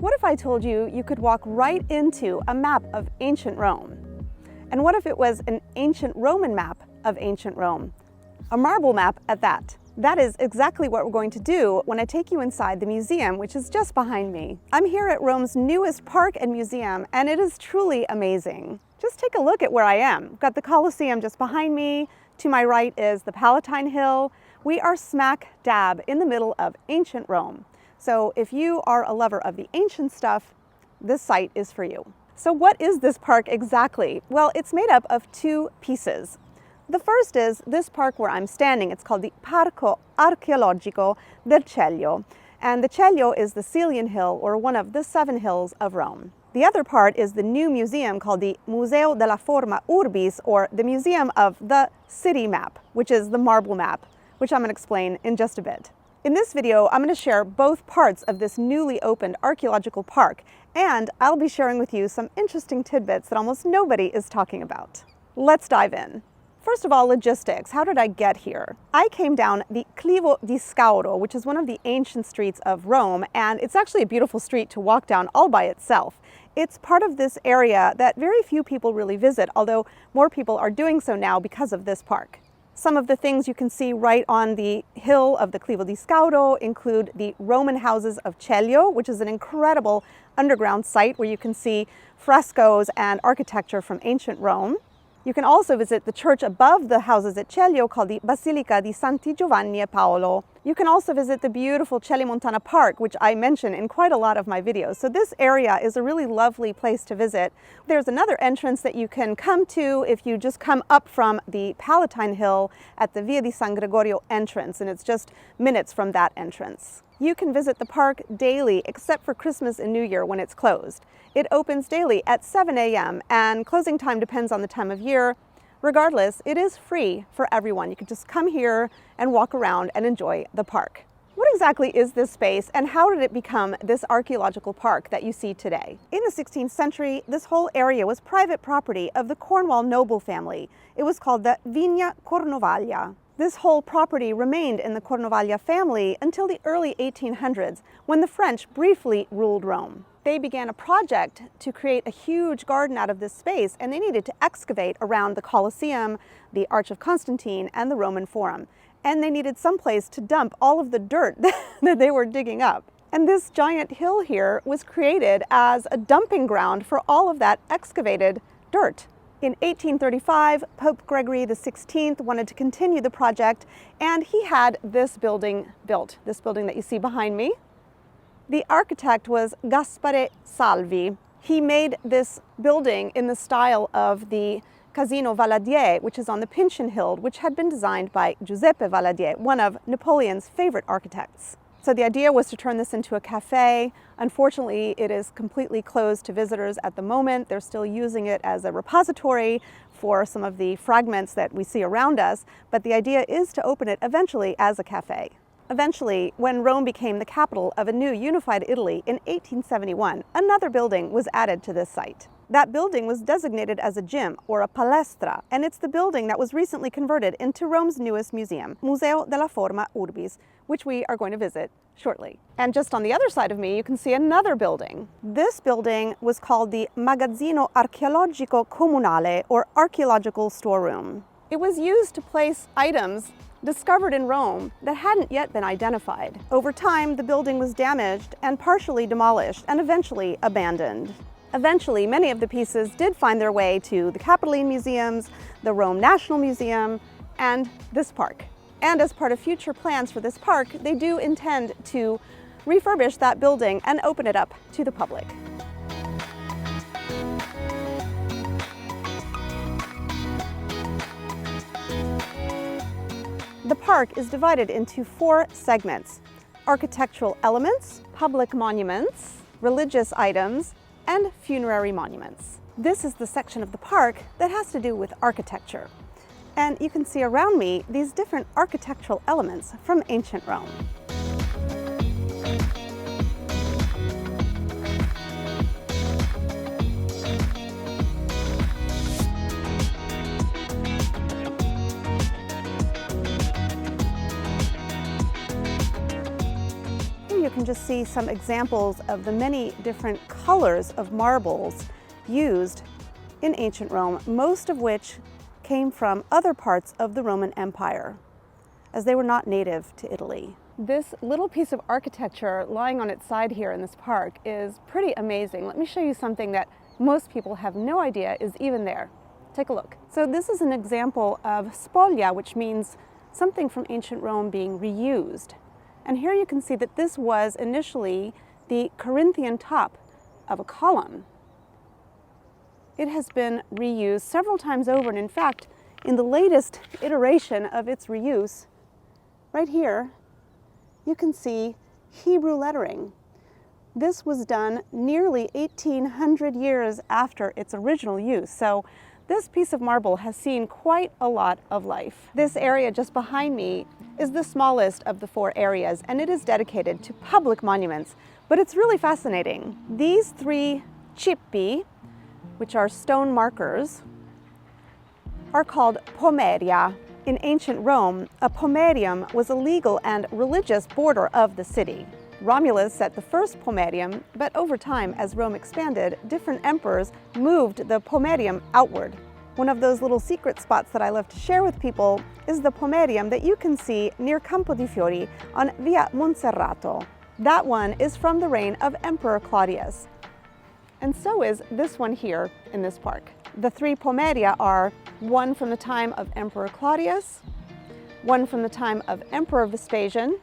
What if I told you you could walk right into a map of ancient Rome? And what if it was an ancient Roman map of ancient Rome? A marble map at that. That is exactly what we're going to do when I take you inside the museum, which is just behind me. I'm here at Rome's newest park and museum, and it is truly amazing. Just take a look at where I am. I've got the Colosseum just behind me. To my right is the Palatine Hill. We are smack dab in the middle of ancient Rome. So if you are a lover of the ancient stuff, this site is for you. So what is this park exactly? Well, it's made up of two pieces. The first is this park where I'm standing. It's called the Parco Archeologico del Celio. And the Celio is the Celian hill, or one of the 7 hills of Rome. The other part is the new museum called the Museo della Forma Urbis, or the Museum of the City Map, which is the marble map, which I'm going to explain in just a bit. In this video, I'm going to share both parts of this newly opened archaeological park, and I'll be sharing with you some interesting tidbits that almost nobody is talking about. Let's dive in. First of all, logistics. How did I get here? I came down the Clivo di Scauro, which is one of the ancient streets of Rome, and it's actually a beautiful street to walk down all by itself. It's part of this area that very few people really visit, although more people are doing so now because of this park. Some of the things you can see right on the hill of the Clivo di Scauro include the Roman houses of Celio, which is an incredible underground site where you can see frescoes and architecture from ancient Rome. You can also visit the church above the houses at Celio called the Basilica di Santi Giovanni e Paolo. You can also visit the beautiful Celimontana Park, which I mention in quite a lot of my videos. So this area is a really lovely place to visit. There's another entrance that you can come to if you just come up from the Palatine Hill at the Via di San Gregorio entrance, and it's just minutes from that entrance. You can visit the park daily except for Christmas and New Year when it's closed. It opens daily at 7 a.m. and closing time depends on the time of year. Regardless, it is free for everyone. You can just come here and walk around and enjoy the park. What exactly is this space, and how did it become this archaeological park that you see today? In the 16th century, this whole area was private property of the Cornwall noble family. It was called the Vigna Cornovaglia. This whole property remained in the Cornovaglia family until the early 1800s, when the French briefly ruled Rome. They began a project to create a huge garden out of this space, and they needed to excavate around the Colosseum, the Arch of Constantine, and the Roman Forum. And they needed some place to dump all of the dirt that they were digging up. And this giant hill here was created as a dumping ground for all of that excavated dirt. In 1835, Pope Gregory XVI wanted to continue the project, and he had this building built, this building that you see behind me. The architect was Gaspare Salvi. He made this building in the style of the Casino Valadier, which is on the Pincian Hill, which had been designed by Giuseppe Valadier, one of Napoleon's favorite architects. So the idea was to turn this into a cafe. Unfortunately, it is completely closed to visitors at the moment. They're still using it as a repository for some of the fragments that we see around us, but the idea is to open it eventually as a cafe. Eventually, when Rome became the capital of a new unified Italy in 1871, another building was added to this site. That building was designated as a gym, or a palestra, and it's the building that was recently converted into Rome's newest museum, Museo della Forma Urbis, which we are going to visit shortly. And just on the other side of me, you can see another building. This building was called the Magazzino Archeologico Comunale, or archaeological storeroom. It was used to place items discovered in Rome that hadn't yet been identified. Over time, the building was damaged and partially demolished and eventually abandoned. Eventually, many of the pieces did find their way to the Capitoline Museums, the Rome National Museum, and this park. And as part of future plans for this park, they do intend to refurbish that building and open it up to the public. The park is divided into 4 segments: architectural elements, public monuments, religious items, and funerary monuments. This is the section of the park that has to do with architecture. And you can see around me these different architectural elements from ancient Rome. just see some examples of the many different colors of marbles used in ancient Rome, most of which came from other parts of the Roman Empire, as they were not native to Italy. This little piece of architecture lying on its side here in this park is pretty amazing. Let me show you something that most people have no idea is even there. Take a look. So this is an example of spoglia, which means something from ancient Rome being reused. And here you can see that this was initially the Corinthian top of a column. It has been reused several times over, and in fact, in the latest iteration of its reuse, right here, you can see Hebrew lettering. This was done nearly 1,800 years after its original use, so this piece of marble has seen quite a lot of life. This area just behind me is the smallest of the 4 areas, and it is dedicated to public monuments, but it's really fascinating. These 3 cippi, which are stone markers, are called pomeria. In ancient Rome, a pomerium was a legal and religious border of the city. Romulus set the first pomerium, but over time, as Rome expanded, different emperors moved the pomerium outward. One of those little secret spots that I love to share with people is the pomerium that you can see near Campo di Fiori on Via Monserrato. That one is from the reign of Emperor Claudius. And so is this one here in this park. The 3 pomeria are one from the time of Emperor Claudius, one from the time of Emperor Vespasian,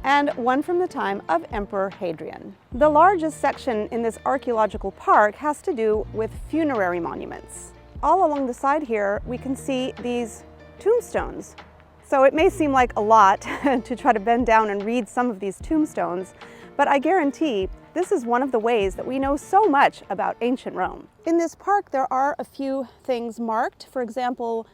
and one from the time of Emperor Hadrian. The largest section in this archaeological park has to do with funerary monuments. All along the side here, we can see these tombstones. So it may seem like a lot to try to bend down and read some of these tombstones, but I guarantee this is one of the ways that we know so much about ancient Rome. In this park, there are a few things marked. For example,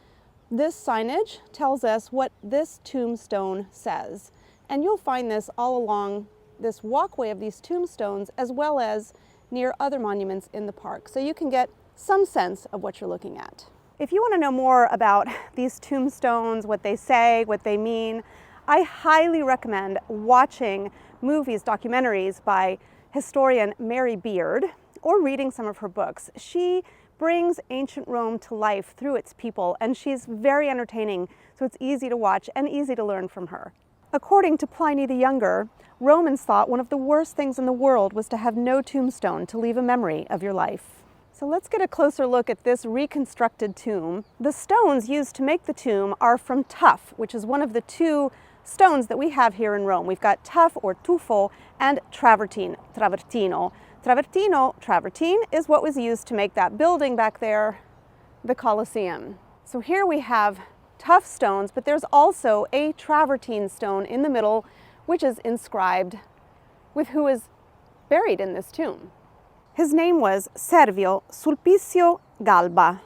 this signage tells us what this tombstone says. And you'll find this all along this walkway of these tombstones, as well as near other monuments in the park. So you can get some sense of what you're looking at. If you want to know more about these tombstones, what they say, what they mean, I highly recommend watching movies, documentaries by historian Mary Beard, or reading some of her books. She brings ancient Rome to life through its people, and she's very entertaining, so it's easy to watch and easy to learn from her. According to Pliny the Younger, Romans thought one of the worst things in the world was to have no tombstone to leave a memory of your life. So let's get a closer look at this reconstructed tomb. The stones used to make the tomb are from tuff, which is one of the 2 stones that we have here in Rome. We've got tuff or tuffo and travertine, travertino. Travertine is what was used to make that building back there, the Colosseum. So here we have tuff stones, but there's also a travertine stone in the middle, which is inscribed with who is buried in this tomb. His name was Servio Sulpicio Galba.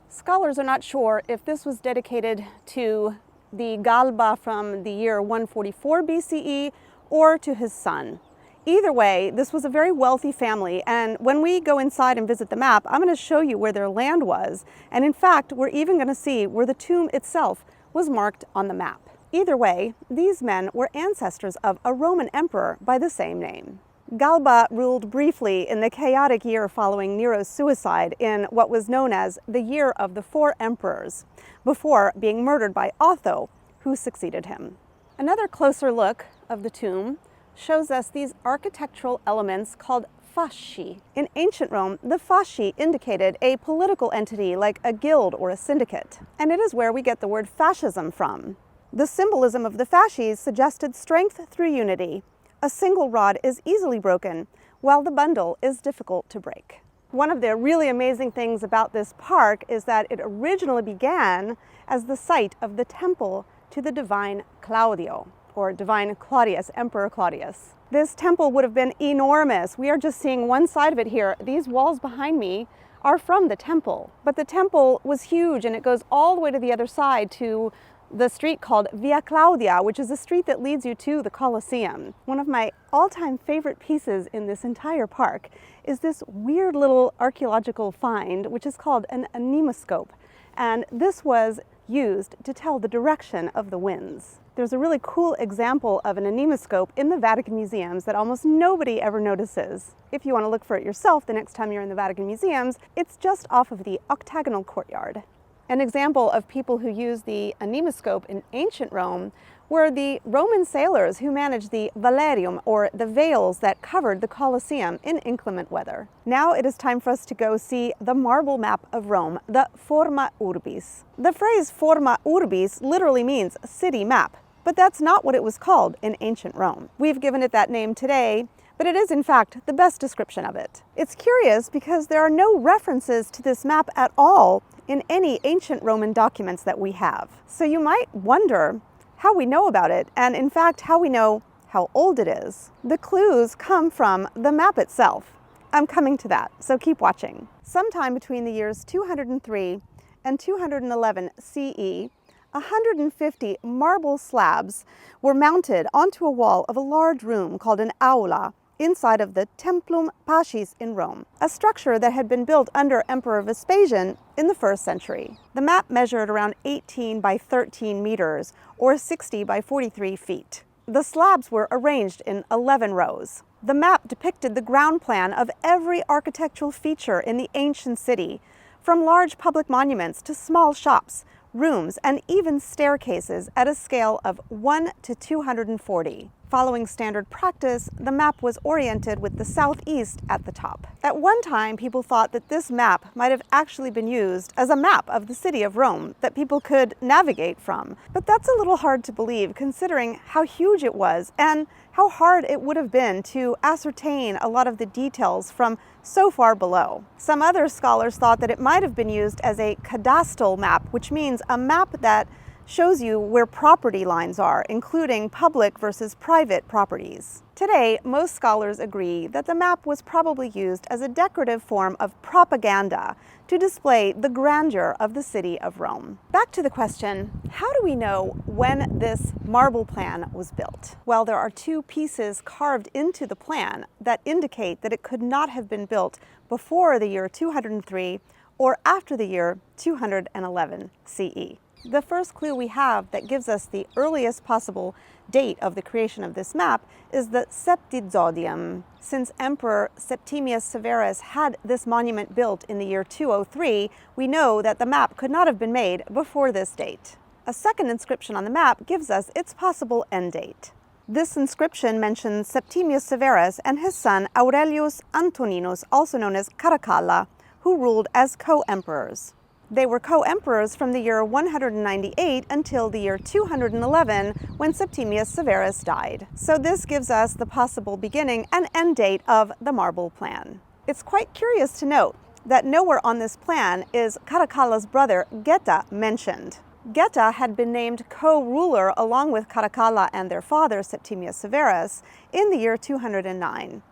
Scholars are not sure if this was dedicated to the Galba from the year 144 BCE or to his son. Either way, this was a very wealthy family, and when we go inside and visit the map, I'm going to show you where their land was, and in fact, we're even going to see where the tomb itself was marked on the map. Either way, these men were ancestors of a Roman emperor by the same name. Galba ruled briefly in the chaotic year following Nero's suicide in what was known as the Year of the 4 Emperors, before being murdered by Otho, who succeeded him. Another closer look of the tomb shows us these architectural elements called fasci. In ancient Rome, the fasci indicated a political entity like a guild or a syndicate, and it is where we get the word fascism from. The symbolism of the fasces suggested strength through unity. A single rod is easily broken, while the bundle is difficult to break. One of the really amazing things about this park is that it originally began as the site of the temple to the divine Claudio, or divine Claudius, Emperor Claudius. This temple would have been enormous. We are just seeing one side of it here. These walls behind me are from the temple, but the temple was huge, and it goes all the way to the other side to the street called Via Claudia, which is a street that leads you to the Colosseum. One of my all-time favorite pieces in this entire park is this weird little archaeological find, which is called an anemoscope. And this was used to tell the direction of the winds. There's a really cool example of an anemoscope in the Vatican museums that almost nobody ever notices. If you want to look for it yourself the next time you're in the Vatican museums, it's just off of the octagonal courtyard. An example of people who used the anemoscope in ancient Rome were the Roman sailors who managed the valerium, or the veils that covered the Colosseum in inclement weather. Now it is time for us to go see the marble map of Rome, the Forma Urbis. The phrase Forma Urbis literally means city map, but that's not what it was called in ancient Rome. We've given it that name today, but it is in fact the best description of it. It's curious because there are no references to this map at all in any ancient Roman documents that we have. So you might wonder how we know about it, and in fact how we know how old it is. The clues come from the map itself. I'm coming to that, so keep watching. Sometime between the years 203 and 211 CE, 150 marble slabs were mounted onto a wall of a large room called an aula inside of the Templum Pacis in Rome, a structure that had been built under Emperor Vespasian in the 1st century. The map measured around 18 by 13 meters, or 60 by 43 feet. The slabs were arranged in 11 rows. The map depicted the ground plan of every architectural feature in the ancient city, from large public monuments to small shops, rooms, and even staircases at a scale of 1 to 240. Following standard practice, the map was oriented with the southeast at the top. At one time, people thought that this map might have actually been used as a map of the city of Rome that people could navigate from. But that's a little hard to believe considering how huge it was and how hard it would have been to ascertain a lot of the details from so far below. Some other scholars thought that it might have been used as a cadastral map, which means a map that shows you where property lines are, including public versus private properties. Today, most scholars agree that the map was probably used as a decorative form of propaganda to display the grandeur of the city of Rome. Back to the question, how do we know when this marble plan was built? Well, there are two pieces carved into the plan that indicate that it could not have been built before the year 203 or after the year 211 CE. The first clue we have that gives us the earliest possible date of the creation of this map is the Septizodium. Since Emperor Septimius Severus had this monument built in the year 203, we know that the map could not have been made before this date. A second inscription on the map gives us its possible end date. This inscription mentions Septimius Severus and his son Aurelius Antoninus, also known as Caracalla, who ruled as co-emperors. They were co-emperors from the year 198 until the year 211, when Septimius Severus died. So this gives us the possible beginning and end date of the marble plan. It's quite curious to note that nowhere on this plan is Caracalla's brother Geta mentioned. Geta had been named co-ruler along with Caracalla and their father Septimius Severus in the year 209.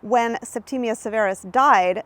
When Septimius Severus died,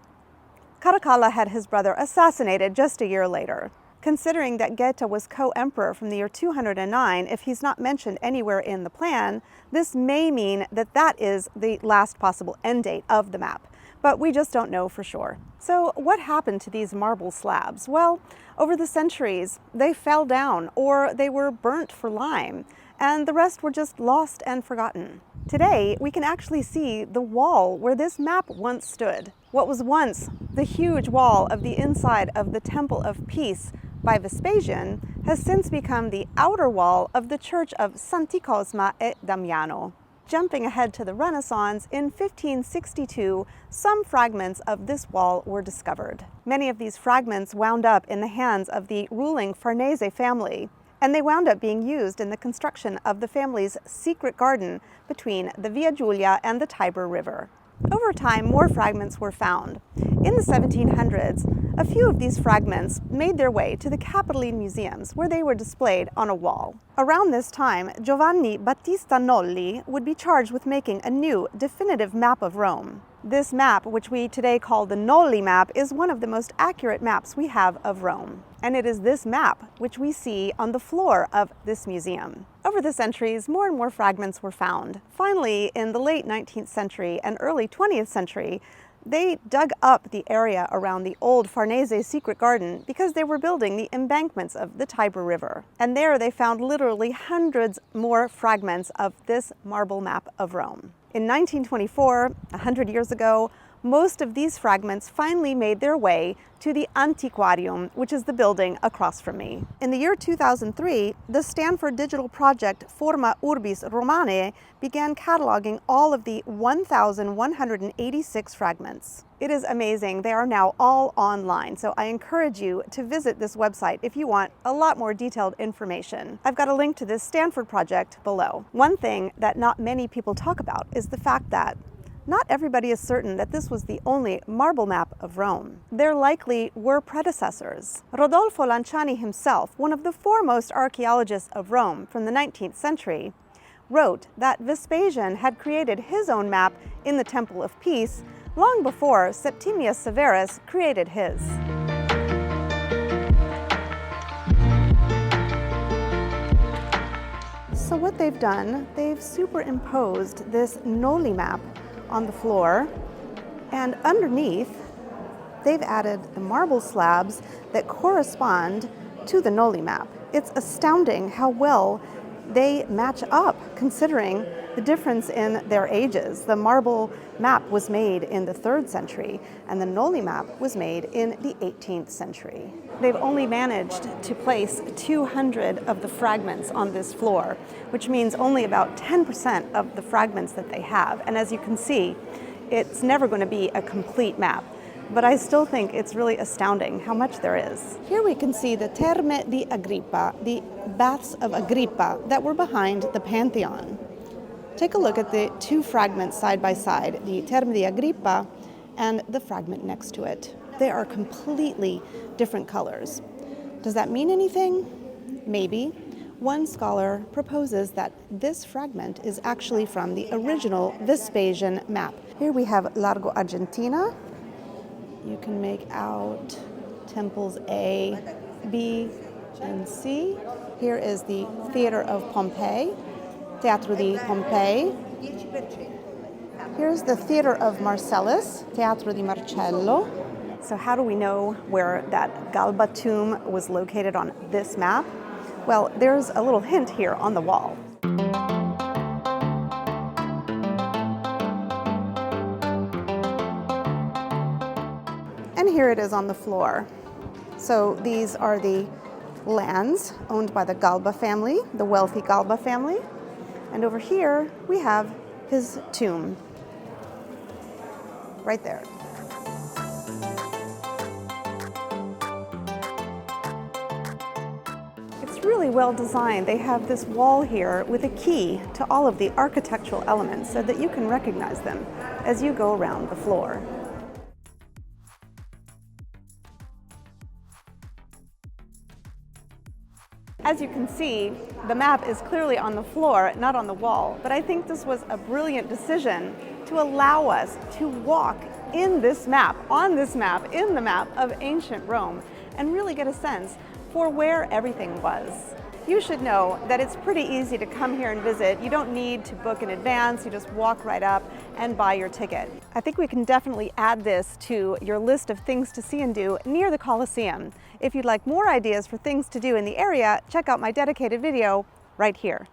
Caracalla had his brother assassinated just a year later. Considering that Geta was co-emperor from the year 209, if he's not mentioned anywhere in the plan, this may mean that that is the last possible end date of the map, but we just don't know for sure. So what happened to these marble slabs? Well, over the centuries, they fell down or they were burnt for lime, and the rest were just lost and forgotten. Today, we can actually see the wall where this map once stood. What was once the huge wall of the inside of the Temple of Peace by Vespasian has since become the outer wall of the Church of Santi Cosma e Damiano. Jumping ahead to the Renaissance, in 1562, some fragments of this wall were discovered. Many of these fragments wound up in the hands of the ruling Farnese family, and they wound up being used in the construction of the family's secret garden between the Via Giulia and the Tiber River. Over time, more fragments were found. In the 1700s, a few of these fragments made their way to the Capitoline museums, where they were displayed on a wall. Around this time, Giovanni Battista Nolli would be charged with making a new, definitive map of Rome. This map, which we today call the Nolli map, is one of the most accurate maps we have of Rome. And it is this map which we see on the floor of this museum. Over the centuries, more and more fragments were found. Finally, in the late 19th century and early 20th century, They dug up the area around the old Farnese secret garden because they were building the embankments of the Tiber River. And there they found literally hundreds more fragments of this marble map of Rome. In 1924, 100 years ago, most of these fragments finally made their way to the Antiquarium, which is the building across from me. In the year 2003, the Stanford digital project Forma Urbis Romae began cataloging all of the 1,186 fragments. It is amazing. They are now all online, so I encourage you to visit this website if you want a lot more detailed information. I've got a link to this Stanford project below. One thing that not many people talk about is the fact that not everybody is certain that this was the only marble map of Rome. There likely were predecessors. Rodolfo Lanciani himself, one of the foremost archaeologists of Rome from the 19th century, wrote that Vespasian had created his own map in the Temple of Peace long before Septimius Severus created his. So what they've done, they've superimposed this Noli map on the floor, and underneath they've added the marble slabs that correspond to the Noli map. It's astounding how well they match up considering the difference in their ages. The marble map was made in the 3rd century and the Noli map was made in the 18th century. They've only managed to place 200 of the fragments on this floor, which means only about 10% of the fragments that they have. And as you can see, it's never going to be a complete map. But I still think it's really astounding how much there is. Here we can see the Terme di Agrippa, the baths of Agrippa that were behind the Pantheon. Take a look at the two fragments side by side, the Terme di Agrippa and the fragment next to it. They are completely different colors. Does that mean anything? Maybe. One scholar proposes that this fragment is actually from the original Vespasian map. Here we have Largo Argentina. You can make out temples A, B, and C. Here is the Theater of Pompeii, Teatro di Pompei. Here's the Theater of Marcellus, Teatro di Marcello. So how do we know where that Galba tomb was located on this map? Well, there's a little hint here on the wall. And here it is on the floor. So these are the lands owned by the Galba family, the wealthy Galba family. And over here, we have his tomb, right there. It's really well designed. They have this wall here with a key to all of the architectural elements so that you can recognize them as you go around the floor. As you can see, the map is clearly on the floor, not on the wall, but I think this was a brilliant decision to allow us to walk in this map, on this map, in the map of ancient Rome, and really get a sense for where everything was. You should know that it's pretty easy to come here and visit. You don't need to book in advance. You just walk right up and buy your ticket. I think we can definitely add this to your list of things to see and do near the Colosseum. If you'd like more ideas for things to do in the area, check out my dedicated video right here.